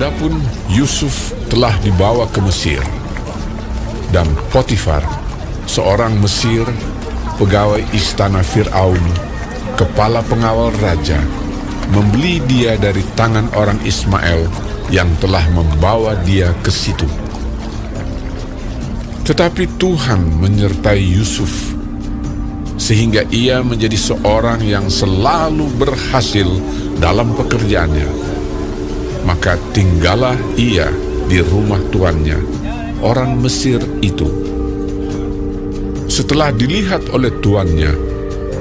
Adapun Yusuf telah dibawa ke Mesir, dan Potifar, seorang Mesir, pegawai istana Fir'aun, kepala pengawal raja, membeli dia dari tangan orang Ismail yang telah membawa dia ke situ. Tetapi Tuhan menyertai Yusuf, sehingga ia menjadi seorang yang selalu berhasil dalam pekerjaannya. Maka tinggallah ia di rumah tuannya, orang Mesir itu. Setelah dilihat oleh tuannya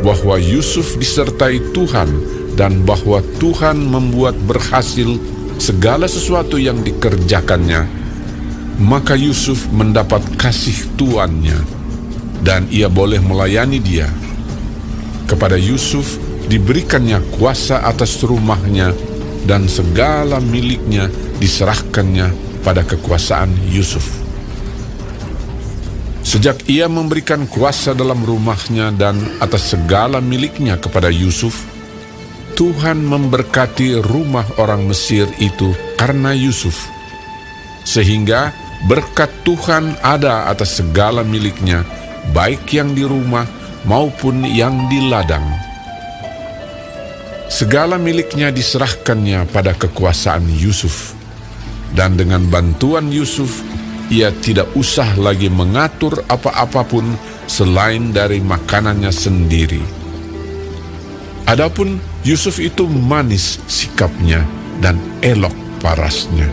bahwa Yusuf disertai Tuhan dan bahwa Tuhan membuat berhasil segala sesuatu yang dikerjakannya, maka Yusuf mendapat kasih tuannya dan ia boleh melayani dia. Kepada Yusuf diberikannya kuasa atas rumahnya, dan segala miliknya diserahkannya pada kekuasaan Yusuf. Sejak ia memberikan kuasa dalam rumahnya dan atas segala miliknya kepada Yusuf, Tuhan memberkati rumah orang Mesir itu karena Yusuf, sehingga berkat Tuhan ada atas segala miliknya, baik yang di rumah maupun yang di ladang. Segala miliknya diserahkannya pada kekuasaan Yusuf, dan dengan bantuan Yusuf, ia tidak usah lagi mengatur apa-apapun selain dari makanannya sendiri. Adapun Yusuf itu manis sikapnya dan elok parasnya.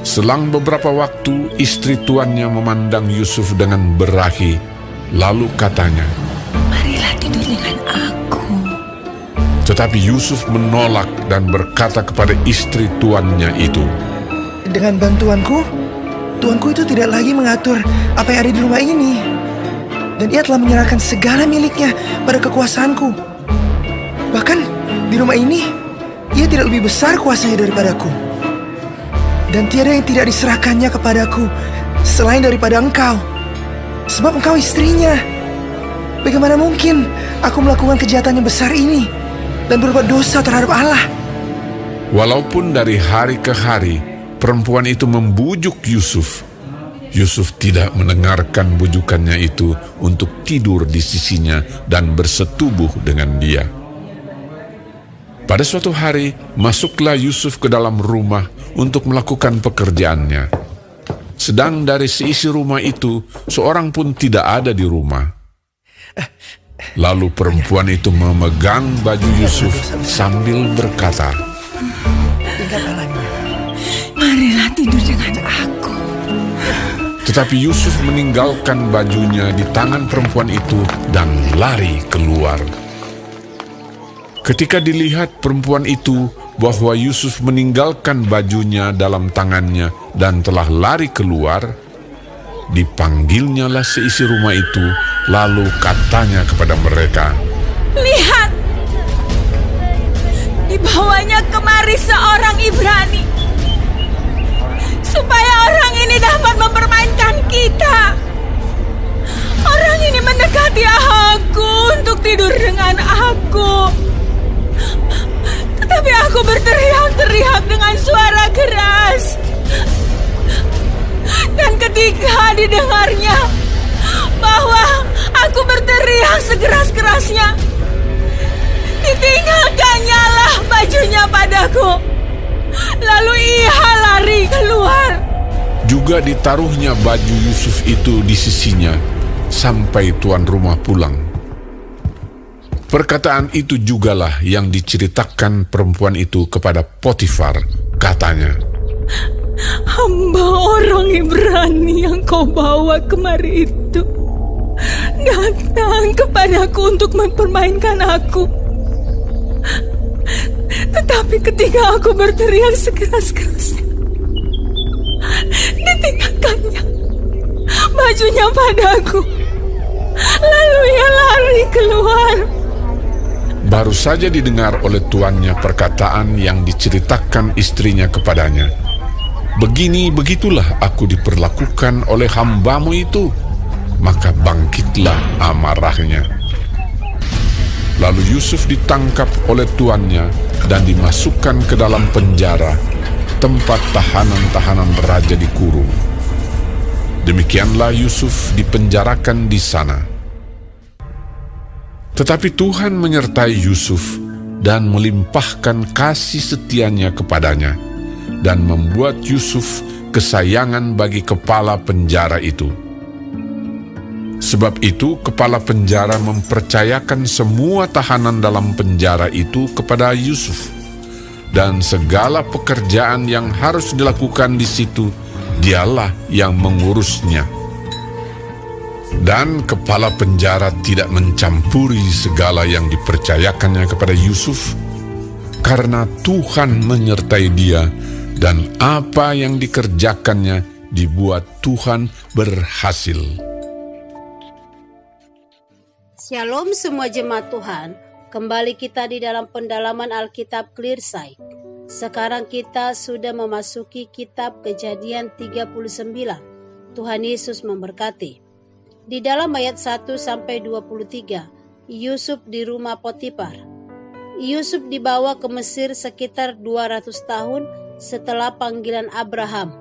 Selang beberapa waktu, istri tuannya memandang Yusuf dengan berahi, lalu katanya, "Marilah tidur dengan aku." Tetapi Yusuf menolak dan berkata kepada istri tuannya itu, "Dengan bantuanku, tuanku itu tidak lagi mengatur apa yang ada di rumah ini. Dan ia telah menyerahkan segala miliknya pada kekuasaanku. Bahkan di rumah ini, ia tidak lebih besar kuasanya daripadaku. Dan tiada yang tidak diserahkannya kepadaku selain daripada engkau, sebab engkau istrinya. Bagaimana mungkin aku melakukan kejahatan yang besar ini dan berbuat dosa terhadap Allah?" Walaupun dari hari ke hari perempuan itu membujuk Yusuf, Yusuf tidak mendengarkan bujukannya itu untuk tidur di sisinya dan bersetubuh dengan dia. Pada suatu hari, masuklah Yusuf ke dalam rumah untuk melakukan pekerjaannya. Sedang dari seisi rumah itu, seorang pun tidak ada di rumah. Lalu perempuan itu memegang baju Yusuf sambil berkata, "Marilah tidur dengan aku." Tetapi Yusuf meninggalkan bajunya di tangan perempuan itu dan lari keluar. Ketika dilihat perempuan itu bahwa Yusuf meninggalkan bajunya dalam tangannya dan telah lari keluar, dipanggilnyalah seisi rumah itu, lalu katanya kepada mereka, "Lihat, dibawanya kemari seorang Ibrani, supaya orang ini dapat mempermainkan kita. Orang ini mendekati aku untuk tidur dengan aku. Tetapi aku berteriak-teriak dengan suara keras. Dan ketika didengarnya bahwa aku berteriak sekeras-kerasnya, ditinggalkannya lah bajunya padaku. Lalu ia lari keluar." Juga ditaruhnya baju Yusuf itu di sisinya sampai tuan rumah pulang. Perkataan itu jugalah yang diceritakan perempuan itu kepada Potifar. Katanya, "Hamba orang Ibrani yang kau bawa kemari itu datang kepadaku untuk mempermainkan aku. Tetapi ketika aku berteriak sekeras-kerasnya, ditinggalkannya bajunya padaku. Lalu ia lari keluar." baru saja didengar oleh tuannya perkataan yang diceritakan istrinya kepadanya. "Begini-begitulah aku diperlakukan oleh hambamu itu." Maka bangkitlah amarahnya. Lalu Yusuf ditangkap oleh tuannya dan dimasukkan ke dalam penjara, tempat tahanan-tahanan raja dikurung. Demikianlah Yusuf dipenjarakan di sana. Tetapi Tuhan menyertai Yusuf dan melimpahkan kasih setianya kepadanya, dan membuat Yusuf kesayangan bagi kepala penjara itu. Sebab itu kepala penjara mempercayakan semua tahanan dalam penjara itu kepada Yusuf, dan segala pekerjaan yang harus dilakukan di situ dialah yang mengurusnya. Dan kepala penjara tidak mencampuri segala yang dipercayakannya kepada Yusuf, karena Tuhan menyertai dia, dan apa yang dikerjakannya dibuat Tuhan berhasil. Shalom semua jemaat Tuhan, kembali kita di dalam pendalaman Alkitab Clearside. Sekarang kita sudah memasuki kitab Kejadian 39. Tuhan Yesus memberkati. Di dalam ayat 1-23, Yusuf di rumah Potifar. Yusuf dibawa ke Mesir sekitar 200 tahun setelah panggilan Abraham.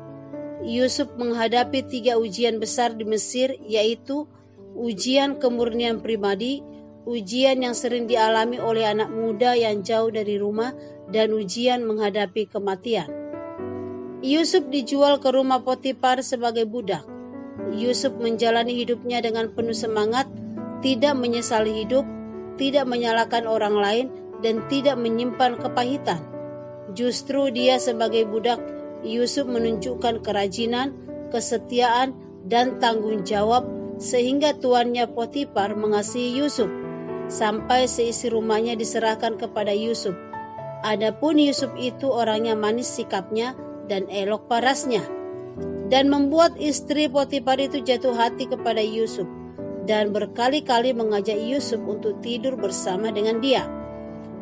Yusuf menghadapi 3 ujian besar di Mesir, yaitu ujian kemurnian pribadi, ujian yang sering dialami oleh anak muda yang jauh dari rumah, dan ujian menghadapi kematian. Yusuf dijual ke rumah Potifar sebagai budak. Yusuf menjalani hidupnya dengan penuh semangat, tidak menyesali hidup, tidak menyalahkan orang lain, dan tidak menyimpan kepahitan. Justru dia sebagai budak, Yusuf menunjukkan kerajinan, kesetiaan, dan tanggung jawab, sehingga tuannya Potifar mengasihi Yusuf, sampai seisi rumahnya diserahkan kepada Yusuf. Adapun Yusuf itu orangnya manis sikapnya dan elok parasnya, dan membuat istri Potifar itu jatuh hati kepada Yusuf, dan berkali-kali mengajak Yusuf untuk tidur bersama dengan dia.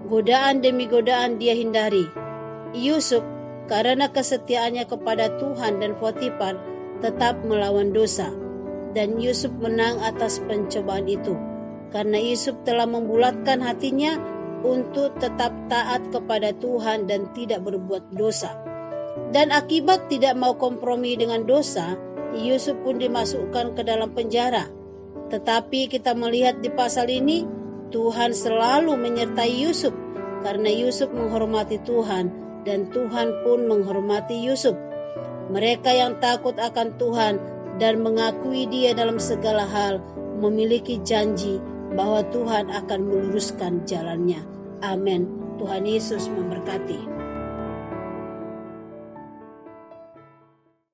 Godaan demi godaan dia hindari. Yusuf, karena kesetiaannya kepada Tuhan dan Potifar, tetap melawan dosa. Dan Yusuf menang atas pencobaan itu, karena Yusuf telah membulatkan hatinya untuk tetap taat kepada Tuhan dan tidak berbuat dosa. Dan akibat tidak mau kompromi dengan dosa, Yusuf pun dimasukkan ke dalam penjara. Tetapi kita melihat di pasal ini, Tuhan selalu menyertai Yusuf, karena Yusuf menghormati Tuhan, dan Tuhan pun menghormati Yusuf. Mereka yang takut akan Tuhan dan mengakui Dia dalam segala hal memiliki janji bahwa Tuhan akan meluruskan jalannya. Amin. Tuhan Yesus memberkati.